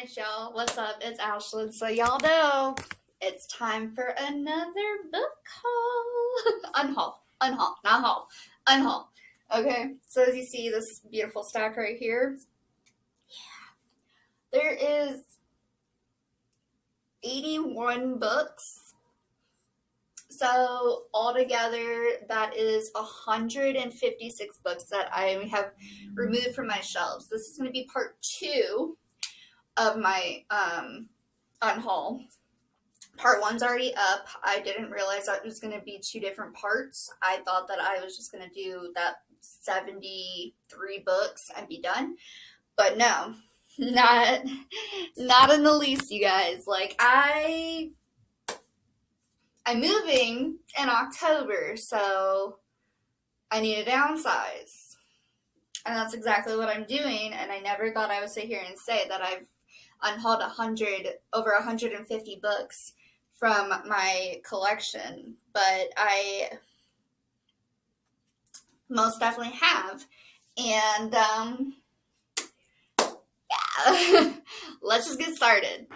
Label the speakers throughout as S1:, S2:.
S1: Alright, y'all. What's up? It's Ashlyn. So y'all know it's time for another book haul. Unhaul, not haul. Unhaul. Okay, so as you see this beautiful stack right here, there is 81 books. So altogether, that is 156 books that I have removed from my shelves. This is going to be part 2 of my unhaul. Part 1's already up. I didn't realize that it was going to be 2 different parts. I thought that I was just going to do that 73 books and be done. But no, not in the least, you guys. Like, I'm moving in October, so I need to downsize. And that's exactly what I'm doing, and I never thought I would sit here and say that I've unhauled over 150 books from my collection, but I most definitely have. And yeah, let's just get started.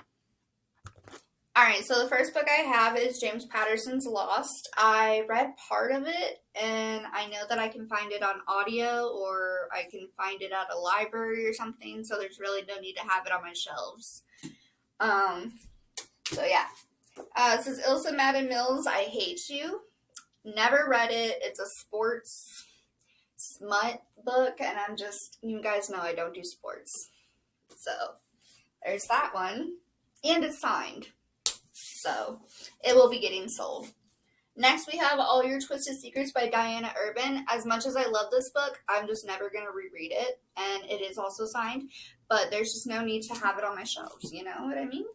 S1: Alright, so the first book I have is James Patterson's Lost. I read part of it, and I know that I can find it on audio, or I can find it at a library or something, so there's really no need to have it on my shelves. So yeah. It says Ilsa Madden Mills, I Hate You. Never read it. It's a sports smut book, and you guys know I don't do sports. So, there's that one. And it's signed. So, it will be getting sold. Next, we have All Your Twisted Secrets by Diana Urban. As much as I love this book, I'm just never going to reread it. And it is also signed. But there's just no need to have it on my shelves. You know what I mean?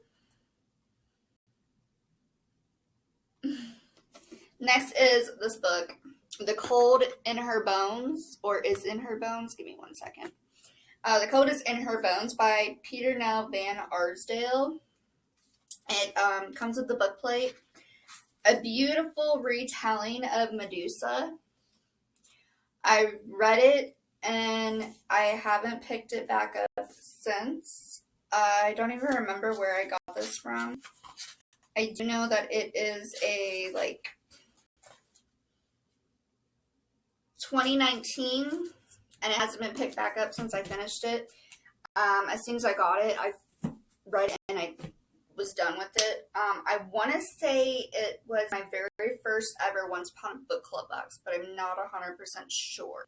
S1: Next is this book, The Cold in Her Bones, or Is in Her Bones. Give me one second. The Cold is in Her Bones by Peter Nell Van Arsdale. It comes with the book plate. A beautiful retelling of Medusa. I read it, and I haven't picked it back up since. I don't even remember where I got this from. I do know that it is a, 2019, and it hasn't been picked back up since I finished it. As soon as I got it, I read it, and I was done with it. I want to say it was my very first ever Once Upon a Book Club box, but I'm not 100% sure.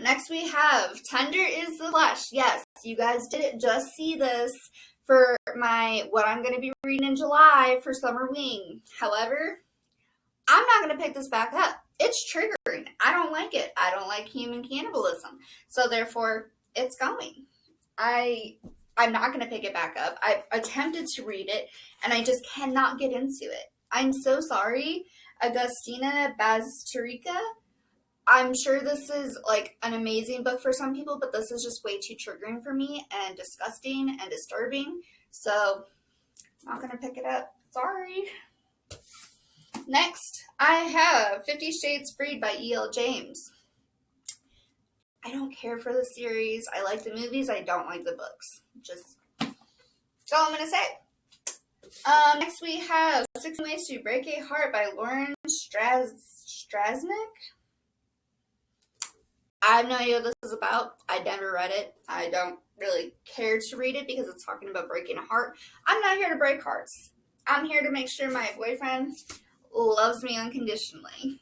S1: Next we have Tender is the Flesh. Yes, you guys didn't just see this for what I'm going to be reading in July for Summer Wing. However, I'm not going to pick this back up. It's triggering. I don't like it. I don't like human cannibalism. So therefore, it's going. I'm not going to pick it back up. I've attempted to read it, and I just cannot get into it. I'm so sorry, Agustina Bazterica. I'm sure this is an amazing book for some people, but this is just way too triggering for me and disgusting and disturbing. So I'm not going to pick it up. Sorry. Next, I have 50 Shades Freed by E.L. James. I don't care for the series. I like the movies. I don't like the books. That's all I'm going to say. Next, we have 16 Ways to Break a Heart by Lauren Strasnick. I have no idea what this is about. I never read it. I don't really care to read it because it's talking about breaking a heart. I'm not here to break hearts. I'm here to make sure my boyfriend loves me unconditionally.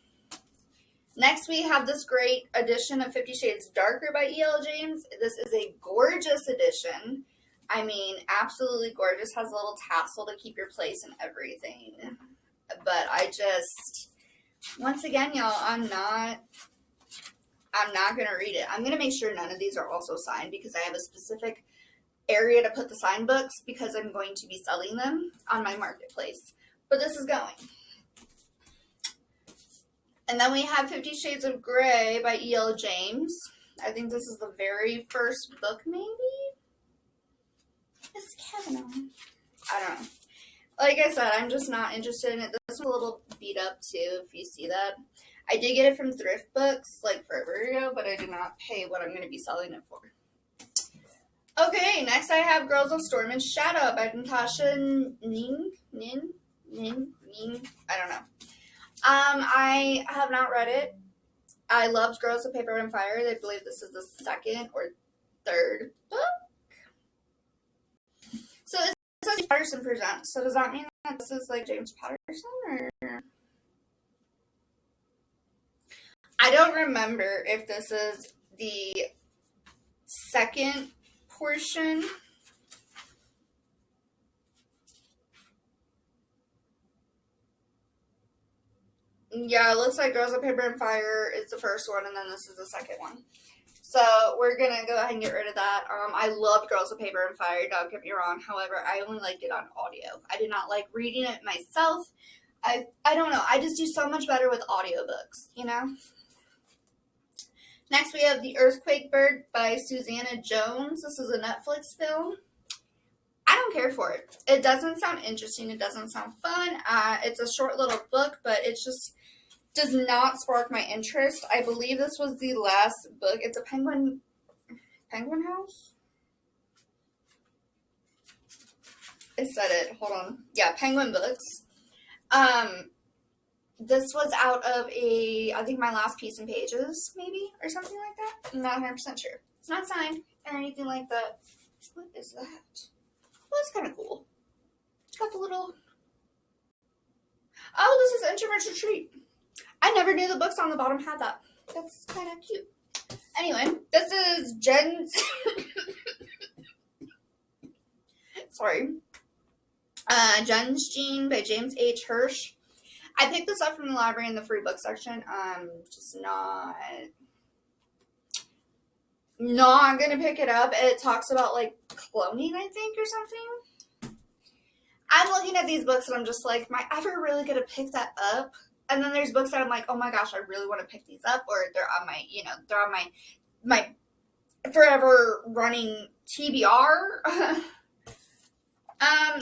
S1: Next, we have this great edition of 50 Shades Darker by E.L. James. This is a gorgeous edition. I mean, absolutely gorgeous. Has a little tassel to keep your place and everything. But once again, y'all, I'm not going to read it. I'm going to make sure none of these are also signed because I have a specific area to put the signed books because I'm going to be selling them on my marketplace. But this is going. And then we have 50 Shades of Grey by E.L. James. I think this is the very first book, maybe? Is Kevin on? I don't know. Like I said, I'm just not interested in it. This is a little beat up, too, if you see that. I did get it from thrift books, forever ago, but I did not pay what I'm going to be selling it for. Okay, next I have Girls of Storm and Shadow by Natasha Ning. I don't know. I have not read it. I loved Girls of Paper and Fire. I believe this is the second or third book. So it says Patterson presents. So does that mean that this is like James Patterson, or? I don't remember if this is the second portion. Yeah, it looks like Girls of Paper and Fire is the first one, and then this is the second one. So we're going to go ahead and get rid of that. I loved Girls of Paper and Fire, don't get me wrong. However, I only liked it on audio. I did not like reading it myself. I don't know. I just do so much better with audiobooks, you know? Next, we have The Earthquake Bird by Susanna Jones. This is a Netflix film. I don't care for it. It doesn't sound interesting. It doesn't sound fun. It's a short little book, but it's just does not spark my interest. I believe this was the last book. It's a Penguin House? I said it. Hold on. Yeah, Penguin Books. This was out of I think my last Piece and Pages, maybe, or something like that. I'm not 100% sure. It's not signed or anything like that. What is that? Well, it's kind of cool. It's got the little... Oh, this is Introvert's Retreat. I never knew the books on the bottom had that. That's kind of cute. Anyway, this is Jen's... Sorry. Jen's Gene by James H. Hirsch. I picked this up from the library in the free book section. Just not gonna pick it up. It talks about like cloning, I think, or something. I'm looking at these books and I'm just like, am I ever really gonna pick that up? And then there's books that I'm like, oh my gosh, I really want to pick these up, or they're on my, they're on my forever running TBR.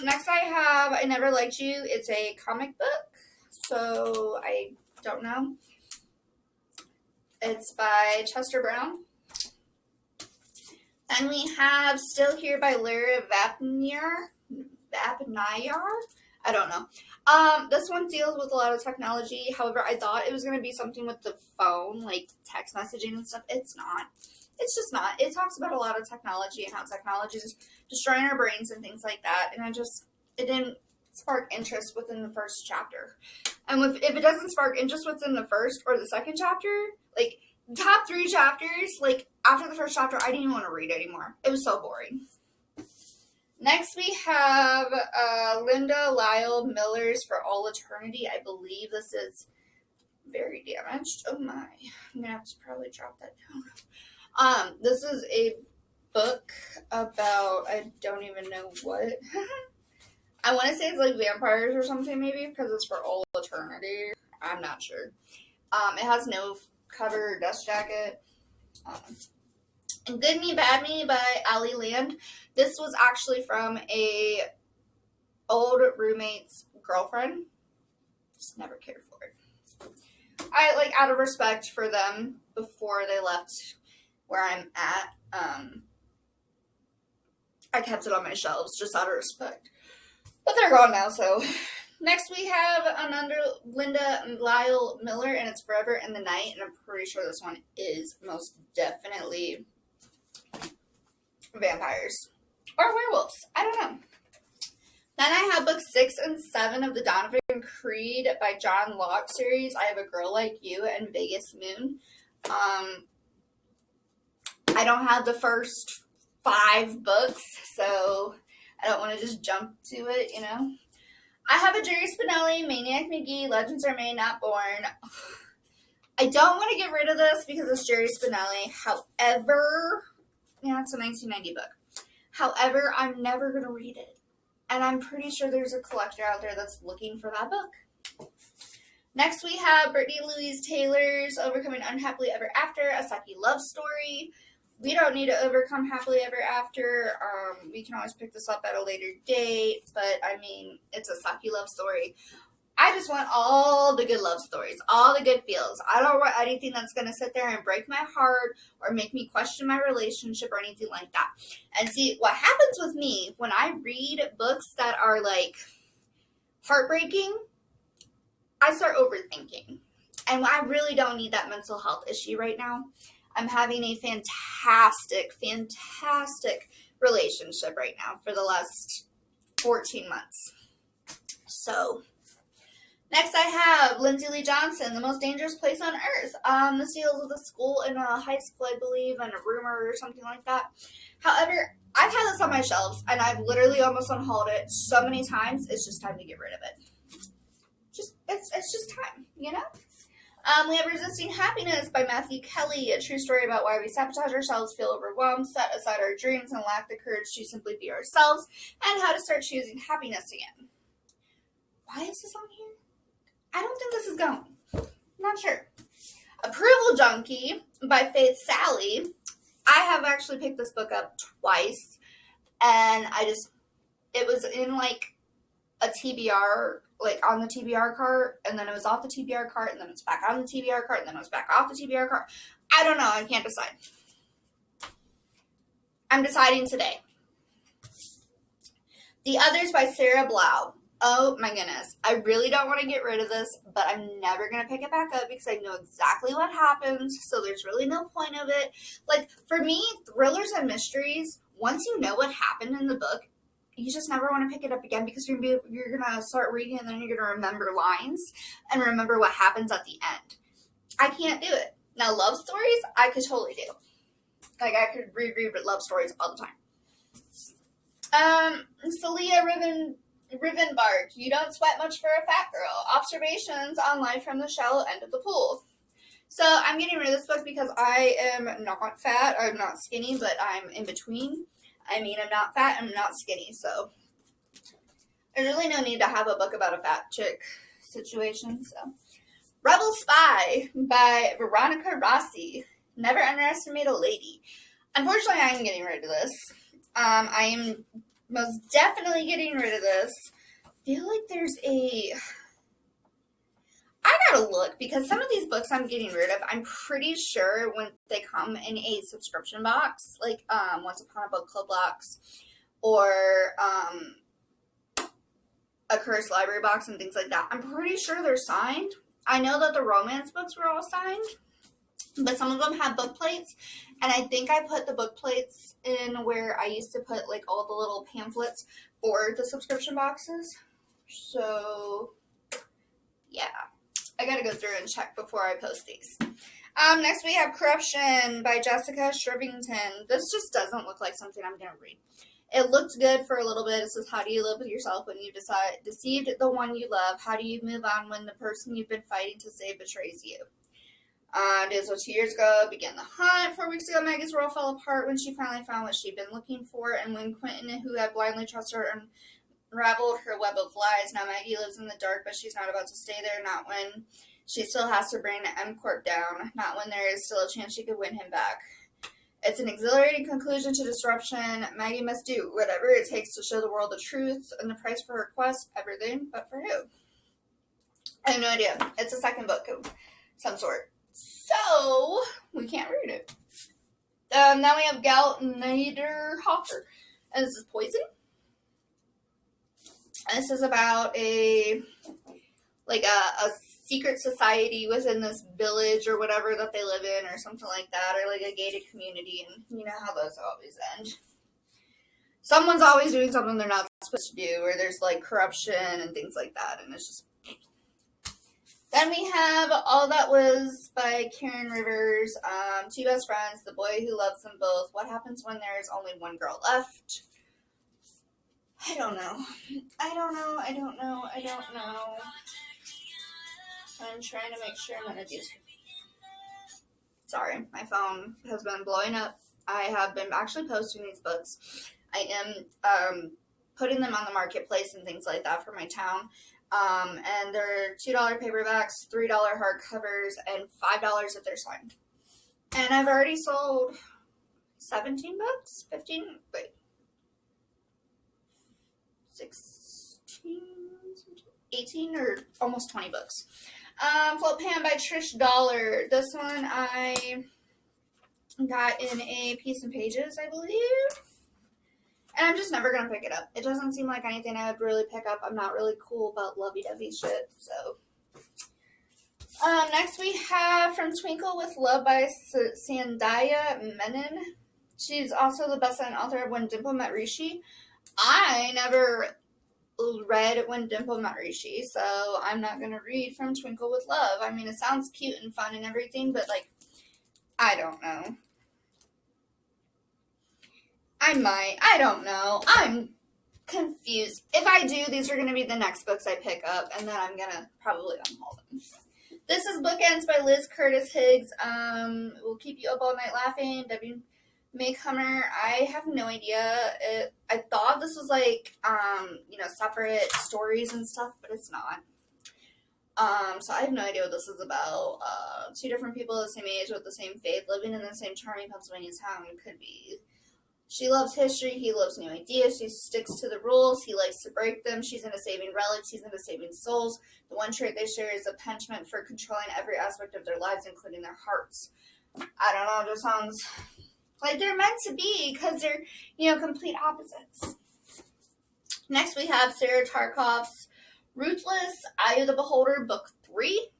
S1: Next I have I Never Liked You. It's a comic book, so I don't know. It's by Chester Brown. Then we have Still Here by Lara Vapnayar. I don't know. This one deals with a lot of technology. However, I thought it was going to be something with the phone, like text messaging and stuff. It's not. It's just not. It talks about a lot of technology and how technology is destroying our brains and things like that. And it didn't spark interest within the first chapter. And if it doesn't spark interest within the first or the second chapter, like top 3 chapters, like after the first chapter, I didn't even want to read anymore. It was so boring. Next, we have Linda Lyle Miller's For All Eternity. I believe this is Very Damaged. Oh my. I'm going to have to probably drop that down. This is a book about, I don't even know what. I want to say it's like vampires or something maybe, because it's For All Eternity. I'm not sure. It has no cover or dust jacket. Good Me, Bad Me by Allie Land. This was actually from a old roommate's girlfriend. Just never cared for it. I, like, out of respect for them before they left where I'm at, I kept it on my shelves just out of respect. But they're gone now, so. Next we have another Linda Lyle Miller, and it's Forever in the Night, and I'm pretty sure this one is most definitely vampires or werewolves. I don't know. Then I have books 6 and 7 of the Donovan Creed by John Locke series. I Have a Girl Like You and Vegas Moon. I don't have the first 5 books, so I don't want to just jump to it, you know. I have a Jerry Spinelli, Maniac McGee, Legends Are Made Not Born. I don't want to get rid of this because it's Jerry Spinelli. However, yeah, it's a 1990 book. However, I'm never going to read it. And I'm pretty sure there's a collector out there that's looking for that book. Next, we have Brittany Louise Taylor's Overcoming Unhappily Ever After, a sucky love story. We don't need to overcome happily ever after. We can always pick this up at a later date. But, I mean, it's a sucky love story. I just want all the good love stories, all the good feels. I don't want anything that's going to sit there and break my heart or make me question my relationship or anything like that. And see, what happens with me when I read books that are like heartbreaking, I start overthinking. And I really don't need that mental health issue right now. I'm having a fantastic relationship right now for the last 14 months. So, next I have Lindsay Lee Johnson, The Most Dangerous Place on Earth. This deals with a school in a high school, I believe, and a rumor or something like that. However, I've had this on my shelves, and I've literally almost unhauled it so many times, it's just time to get rid of it. It's just time, you know? We have Resisting Happiness by Matthew Kelly, a true story about why we sabotage ourselves, feel overwhelmed, set aside our dreams, and lack the courage to simply be ourselves, and how to start choosing happiness again. Why is this on here? I don't think this is going. Not sure. Approval Junkie by Faith Sally. I have actually picked this book up twice, and it was in like a TBR, like on the TBR cart, and then it was off the TBR cart, and then it's back on the TBR cart, and then it was back off the TBR cart. I don't know. I can't decide. I'm deciding today. The Others by Sarah Blau. Oh my goodness. I really don't want to get rid of this, but I'm never going to pick it back up because I know exactly what happens, so there's really no point of it. Like, for me, thrillers and mysteries, once you know what happened in the book, you just never want to pick it up again because you're gonna start reading and then you're gonna remember lines and remember what happens at the end. I can't do it. Now, love stories, I could totally do. Like, I could read love stories all the time. Celia Rivenbark, You Don't Sweat Much for a Fat Girl. Observations on Life from the Shallow End of the Pool. So I'm getting rid of this book because I am not fat. I'm not skinny, but I'm in between. I mean, I'm not fat, I'm not skinny, so there's really no need to have a book about a fat chick situation. So, Rebel Spy by Veronica Rossi. Never underestimate a lady. Unfortunately, I am getting rid of this. I am most definitely getting rid of this. I feel like there's I gotta look, because some of these books I'm getting rid of, I'm pretty sure when they come in a subscription box, like Once Upon a Book Club box, or a Cursed Library box and things like that, I'm pretty sure they're signed. I know that the romance books were all signed, but some of them have book plates, and I think I put the book plates in where I used to put like all the little pamphlets for the subscription boxes. So, yeah. I gotta go through and check before I post these. Next we have Corruption by Jessica Shrivington. This just doesn't look like something I'm gonna read. It looked good for a little bit. It says, how do you live with yourself when you've deceived the one you love? How do you move on when the person you've been fighting to save betrays you? It was 2 years ago, began the hunt. 4 weeks ago, Maggie's world fell apart when she finally found what she'd been looking for, and when Quentin, who had blindly trusted her, unraveled her web of lies. Now Maggie lives in the dark, but she's not about to stay there, not when she still has to bring M Corp down, not when there is still a chance she could win him back. It's an exhilarating conclusion to disruption. Maggie must do whatever it takes to show the world the truth, and the price for her quest, everything, but for who? I have no idea. It's a second book of some sort. So, we can't read it. Now we have Gout Niederhofer, and this is Poison. And this is about a secret society within this village or whatever that they live in, or something like that, or like a gated community, and you know how those always end. Someone's always doing something they're not supposed to do, or there's like corruption and things like that, and it's just... Then we have All That Was by Karen Rivers, Two Best Friends, The Boy Who Loves Them Both, What Happens When There's Only One Girl Left. I don't know. I'm trying to make sure I'm going to do... Sorry, my phone has been blowing up. I have been actually posting these books. I am putting them on the marketplace and things like that for my town. And they're $2 paperbacks, $3 hardcovers, and $5 if they're signed. And I've already sold 17 books? 15? Wait. 16? 18 or almost 20 books. Float Pan by Trish Dollar. This one I got in a Piece and Pages, I believe. And I'm just never going to pick it up. It doesn't seem like anything I would really pick up. I'm not really cool about Lovey Dovey shit, so. Next we have From Twinkle with Love by Sandhya Menon. She's also the best-selling author of When Dimple Met Rishi. I never read When Dimple Met Rishi, so I'm not going to read From Twinkle with Love. I mean, it sounds cute and fun and everything, but, like, I don't know. I might. I don't know. I'm confused. If I do, these are going to be the next books I pick up, and then I'm going to probably unhaul them. This is Bookends by Liz Curtis Higgs. Will Keep You Up All Night Laughing. W. Maycomer. I have no idea. I thought this was like, separate stories and stuff, but it's not. So I have no idea what this is about. Two different people of the same age with the same faith living in the same charming Pennsylvania town. It could be. She loves history. He loves new ideas. She sticks to the rules. He likes to break them. She's into saving relics. He's into saving souls. The one trait they share is a penchant for controlling every aspect of their lives, including their hearts. I don't know. It just sounds like they're meant to be because they're, complete opposites. Next, we have Sarah Tarkov's Ruthless, Eye of the Beholder, Book 3.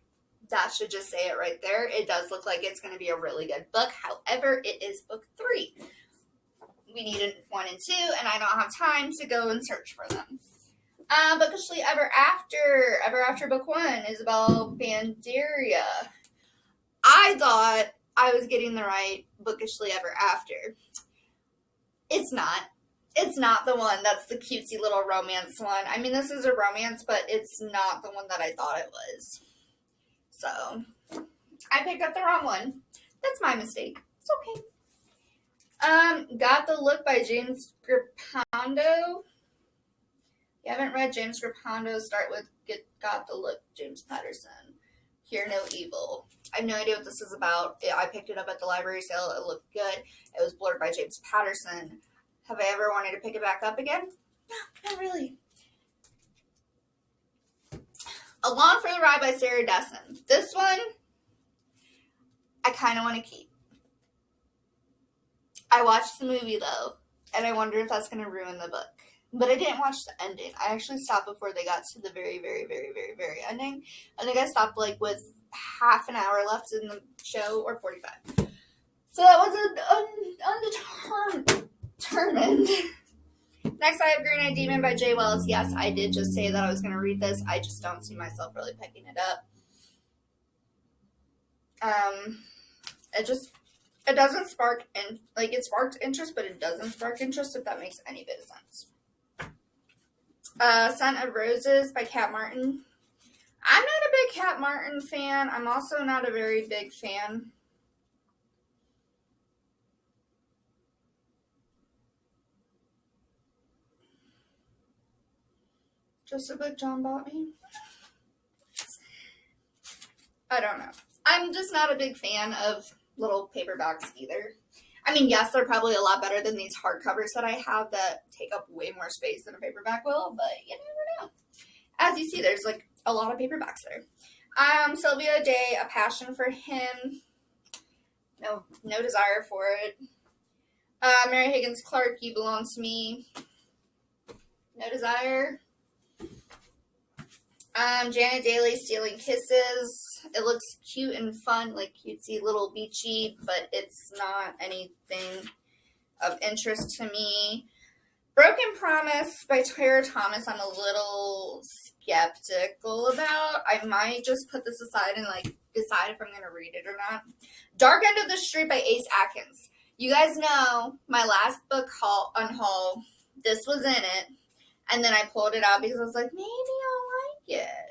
S1: That should just say it right there. It does look like it's going to be a really good book. However, it is Book 3. We needed 1 and 2, and I don't have time to go and search for them. Bookishly Ever After Book 1, Isabel Banderia. I thought I was getting the right Bookishly Ever After. It's not. It's not the one that's the cutesy little romance one. I mean, this is a romance, but it's not the one that I thought it was. So, I picked up the wrong one. That's my mistake. It's okay. Got the Look by James Grippando. If you haven't read James Grippando, start with Got the Look, James Patterson. Hear No Evil. I have no idea what this is about. I picked it up at the library sale. It looked good. It was blurred by James Patterson. Have I ever wanted to pick it back up again? No, not really. Along for the Ride by Sarah Dessen. This one, I kind of want to keep. I watched the movie, though, and I wonder if that's going to ruin the book. But I didn't watch the ending. I actually stopped before they got to the very, very, very, very, very ending. I think I stopped, with half an hour left in the show, or 45. So that was undetermined. Next, I have Green Eyed Demon by Jay Wells. Yes, I did just say that I was going to read this. I just don't see myself really picking it up. It doesn't spark, it sparked interest, but it doesn't spark interest, if that makes any bit of sense. Scent of Roses by Kat Martin. I'm not a big Kat Martin fan. I'm also not a very big fan. Just a book John bought me. I don't know. I'm just not a big fan of little paperbacks either. I mean, yes, they're probably a lot better than these hardcovers that I have that take up way more space than a paperback will, but you never know. As you see, there's a lot of paperbacks there. Sylvia Day, A Passion for Him. No desire for it. Mary Higgins Clark, You Belong to Me. No desire. Janet Daly, Stealing Kisses. It looks cute and fun, cutesy little beachy, but it's not anything of interest to me. Broken Promise by Tara Thomas, I'm a little skeptical about. I might just put this aside and decide if I'm going to read it or not. Dark End of the Street by Ace Atkins. You guys know my last book, Unhauled, this was in it, and then I pulled it out because I was like, maybe I'll like it.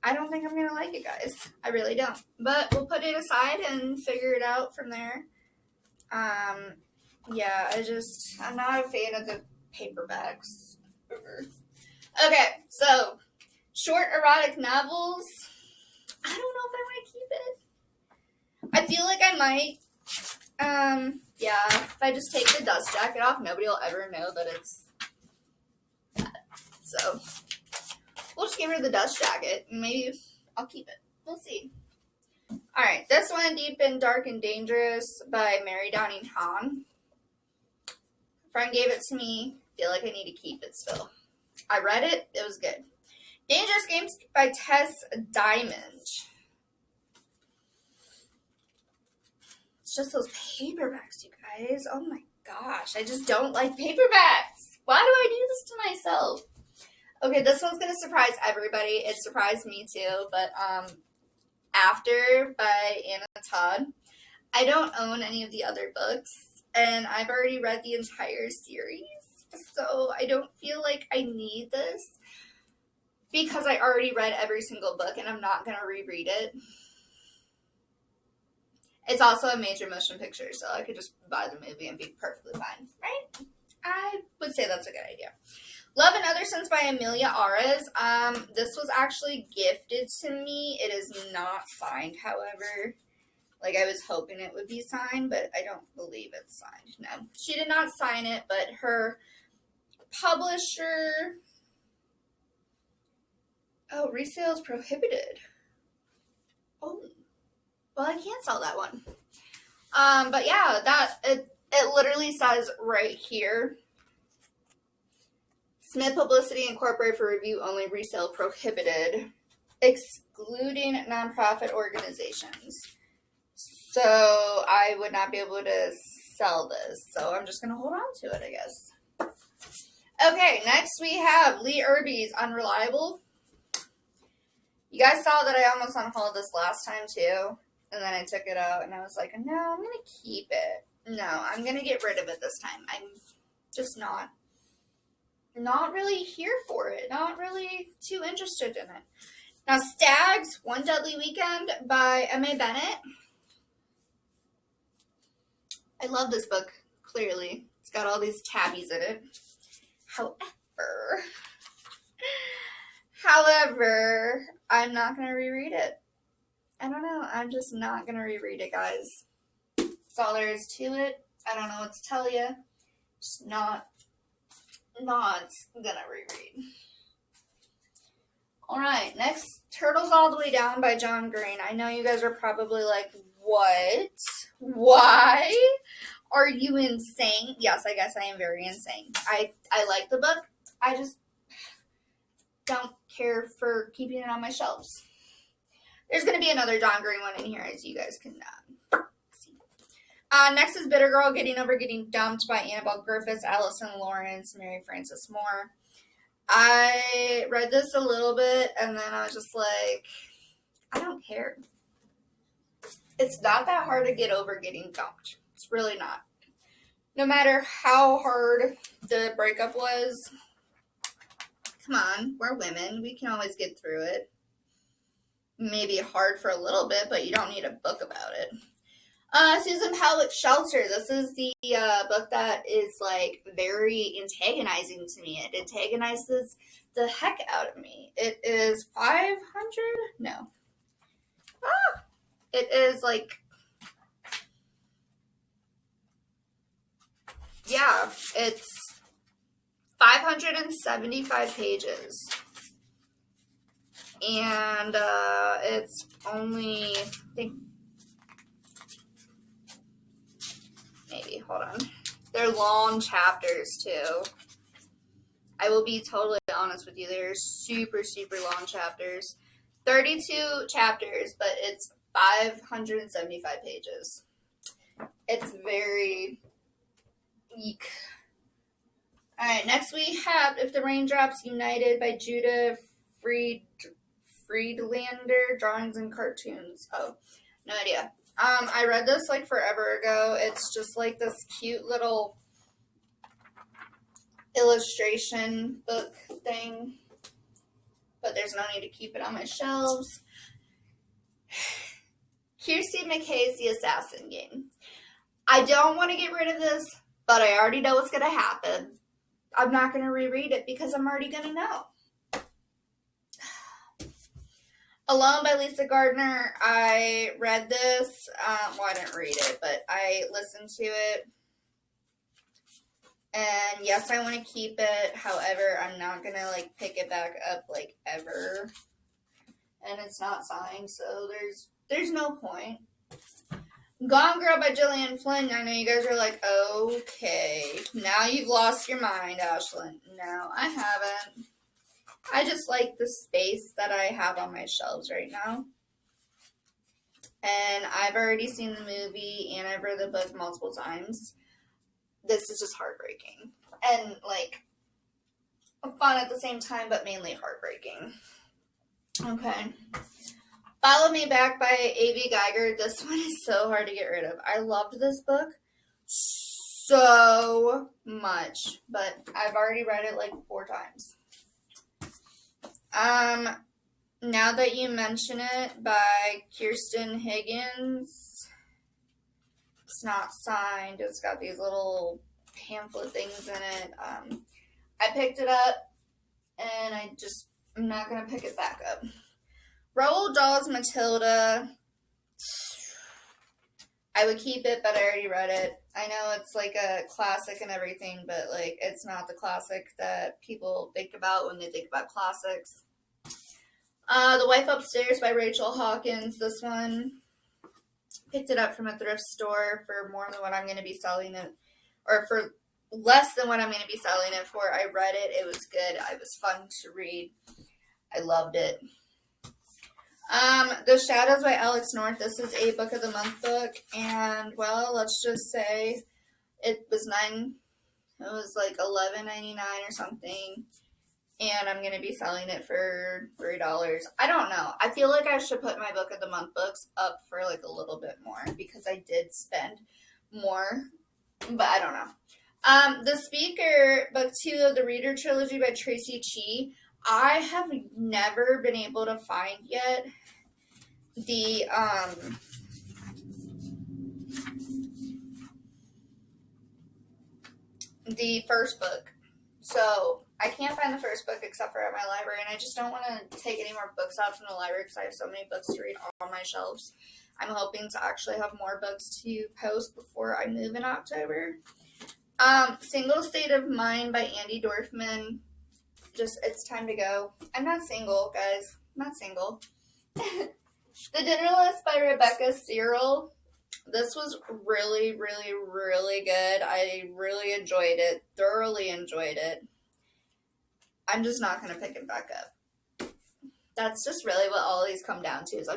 S1: I don't think I'm going to like it, guys. I really don't. But we'll put it aside and figure it out from there. Yeah, I'm not a fan of the paperbacks. Okay, so, short erotic novels. I don't know if I want to keep it. I feel like I might. Yeah, if I just take the dust jacket off, nobody will ever know that it's that. So, We'll just give her the dust jacket, and maybe I'll keep it. We'll see. Alright, this one, Deep and Dark and Dangerous by Mary Downing Hahn. A friend gave it to me. Feel like I need to keep it still. I read it. It was good. Dangerous Games by Tess Diamond. It's just those paperbacks, you guys. Oh my gosh. I just don't like paperbacks. Why do I do this to myself? Okay, this one's going to surprise everybody. It surprised me too, but After by Anna Todd. I don't own any of the other books, and I've already read the entire series, so I don't feel like I need this because I already read every single book, and I'm not going to reread it. It's also a major motion picture, so I could just buy the movie and be perfectly fine, right? I would say that's a good idea. Love and Other Sins by Amelia Ares. This was actually gifted to me. It is not signed, however. Like, I was hoping it would be signed, but I don't believe it's signed. No, she did not sign it, but her publisher... Oh, resale is prohibited. Oh, well, I can't sell that one. But yeah, it literally says right here, Smith Publicity Incorporated for review only, resale prohibited, excluding nonprofit organizations. So I would not be able to sell this. So I'm just going to hold on to it, I guess. Okay, next we have Lee Irby's Unreliable. You guys saw that I almost unhauled this last time too. And then I took it out and I was like, no, I'm going to keep it. No, I'm going to get rid of it this time. I'm just not really here for it. Not really too interested in it. Now, Stags, One Deadly Weekend by M.A. Bennett. I love this book, clearly. It's got all these tabbies in it. However, I'm not going to reread it. I don't know. I'm just not going to reread it, guys. That's all there is to it. I don't know what to tell you. Just not gonna reread. Alright, next, Turtles All the Way Down by John Green. I know you guys are probably like, what? Why? Are you insane? Yes, I guess I am very insane. I like the book. I just don't care for keeping it on my shelves. There's going to be another John Green one in here, as you guys can see. Next is Bitter Girl, Getting Over Getting Dumped by Annabelle Griffiths, Allison Lawrence, Mary Frances Moore. I read this a little bit, and then I was just like, I don't care. It's not that hard to get over getting dumped. It's really not. No matter how hard the breakup was, come on, we're women. We can always get through it. Maybe hard for a little bit, but you don't need a book about it. Susan Halleck's Shelter. This is the book that is like very antagonizing to me. It antagonizes the heck out of me. It is 500? No. It is like, yeah, it's 575 pages. And it's only, I think, maybe, hold on. They're long chapters, too. I will be totally honest with you. They're super, super long chapters. 32 chapters, but it's 575 pages. It's very eek. Alright, next we have If the Raindrops United by Judah Friedlander, Drawings and Cartoons. Oh, no idea. I read this like forever ago. It's just like this cute little illustration book thing. But there's no need to keep it on my shelves. Kirsten Mckay's The Assassin Game. I don't want to get rid of this, but I already know what's going to happen. I'm not going to reread it because I'm already going to know. Alone by Lisa Gardner. I read this. Well, I didn't read it, but I listened to it. And yes, I want to keep it. However, I'm not going to, like, pick it back up, like, ever. And it's not signed, so there's no point. Gone Girl by Gillian Flynn. I know you guys are like, okay, now you've lost your mind, Ashlyn. No, I haven't. I just like the space that I have on my shelves right now. And I've already seen the movie and I've read the book multiple times. This is just heartbreaking. And, like, fun at the same time, but mainly heartbreaking. Okay. Follow Me Back by A.V. Geiger. This one is so hard to get rid of. I loved this book so much, but I've already read it like 4 times. Now That You Mention It by Kirsten Higgins. It's not signed. It's got these little pamphlet things in it. I picked it up, and I'm not going to pick it back up. Roald Dahl's Matilda. I would keep it, but I already read it. I know it's like a classic and everything, but, like, it's not the classic that people think about when they think about classics. The Wife Upstairs by Rachel Hawkins. This one, picked it up from a thrift store for more than what I'm going to be selling it, or for less than what I'm going to be selling it for. I read it. It was good. It was fun to read. I loved it. The Shadows by Alex North. This is a Book of the Month book, and, well, let's just say it was like $11.99 or something, and I'm going to be selling it for $3. I don't know. I feel like I should put my Book of the Month books up for, like, a little bit more, because I did spend more, but I don't know. The Speaker, Book 2 of the Reader Trilogy by Tracy Chee. I have never been able to find yet the first book. So I can't find the first book except for at my library, and I just don't want to take any more books out from the library because I have so many books to read on my shelves. I'm hoping to actually have more books to post before I move in October. Single State of Mind by Andy Dorfman. It's time to go. I'm not single, guys. I'm not single. The Dinner List by Rebecca Cyril. This was really, really, really good. I really enjoyed it. Thoroughly enjoyed it. I'm just not going to pick it back up. That's just really what all these come down to. Is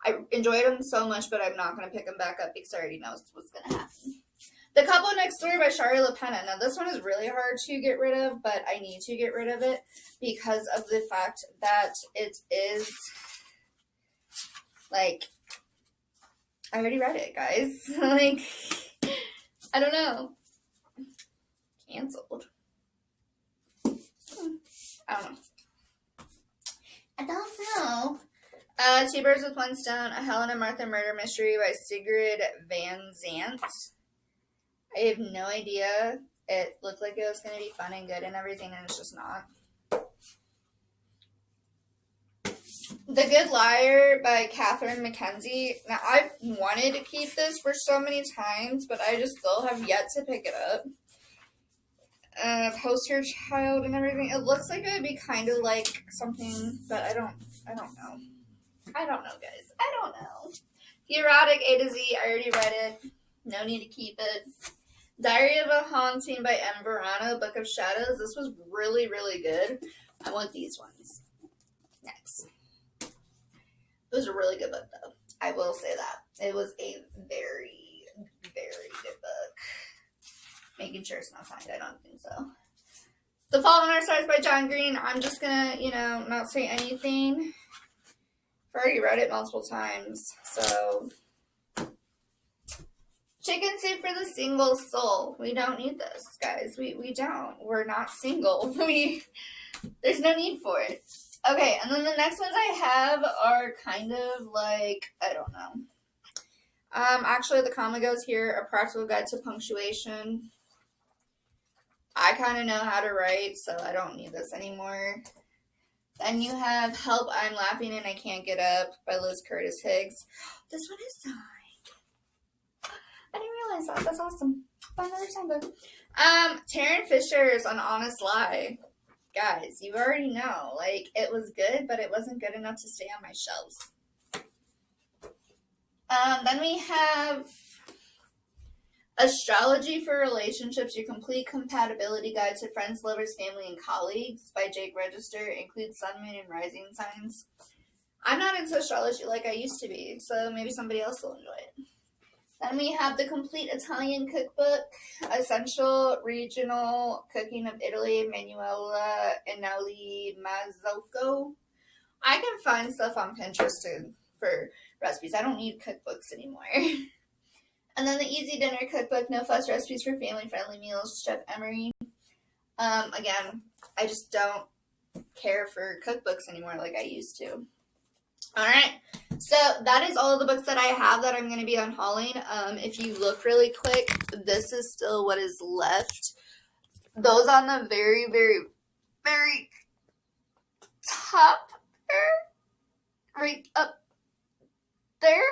S1: I enjoyed them so much, but I'm not going to pick them back up because I already know what's going to happen. The Couple Next Door by Shari LaPenna. Now, this one is really hard to get rid of, but I need to get rid of it because of the fact that it is, like, I already read it, guys. Like, I don't know. Canceled. I don't know. Two Birds with One Stone, A Helen and Martha Murder Mystery by Sigrid Van Zandt. I have no idea. It looked like it was going to be fun and good and everything, and it's just not. The Good Liar by Catherine Mackenzie. Now, I've wanted to keep this for so many times, but I just still have yet to pick it up. Poster Child and everything. It looks like it would be kind of like something, but I don't know. I don't know, guys. I don't know. The Erotic A to Z. I already read it. No need to keep it. Diary of a Haunting by M. Verano, Book of Shadows. This was really, really good. I want these ones. Next. It was a really good book, though. I will say that. It was a very, very good book. Making sure it's not signed. I don't think so. The Fault in Our Stars by John Green. I'm just going to, not say anything. I've already read it multiple times, so... Chicken Soup for the Single Soul. We don't need this, guys. We don't. We're not single. There's no need for it. Okay, and then the next ones I have are kind of like, I don't know. Actually, the comma goes here, A Practical Guide to Punctuation. I kind of know how to write, so I don't need this anymore. Then you have Help, I'm Laughing and I Can't Get Up by Liz Curtis Higgs. This one is signed. I didn't realize that. That's awesome. Buy another sign book. Taryn Fisher's An Honest Lie. Guys, you already know. Like, it was good, but it wasn't good enough to stay on my shelves. Then we have Astrology for Relationships, Your Complete Compatibility Guide to Friends, Lovers, Family, and Colleagues by Jake Register. Includes sun, moon, and rising signs. I'm not into astrology like I used to be, so maybe somebody else will enjoy it. Then we have The Complete Italian Cookbook, Essential Regional Cooking of Italy, Manuela Inali Mazzocco. I can find stuff on Pinterest for recipes. I don't need cookbooks anymore. And then The Easy Dinner Cookbook, No Fuss Recipes for Family-Friendly Meals, Chef Emery. Again, I just don't care for cookbooks anymore like I used to. Alright, so that is all of the books that I have that I'm going to be unhauling. If you look really quick, this is still what is left. Those on the very, very, very top there, right up there,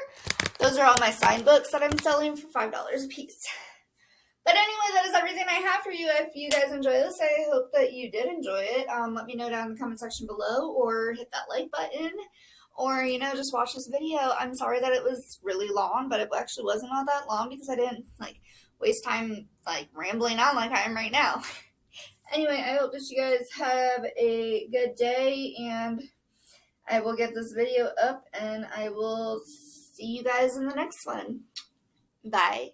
S1: those are all my signed books that I'm selling for $5 a piece. But anyway, that is everything I have for you. If you guys enjoy this, I hope that you did enjoy it. Let me know down in the comment section below, or hit that like button. Or, just watch this video. I'm sorry that it was really long, but it actually wasn't all that long because I didn't, waste time, rambling on like I am right now. Anyway, I hope that you guys have a good day, and I will get this video up, and I will see you guys in the next one. Bye.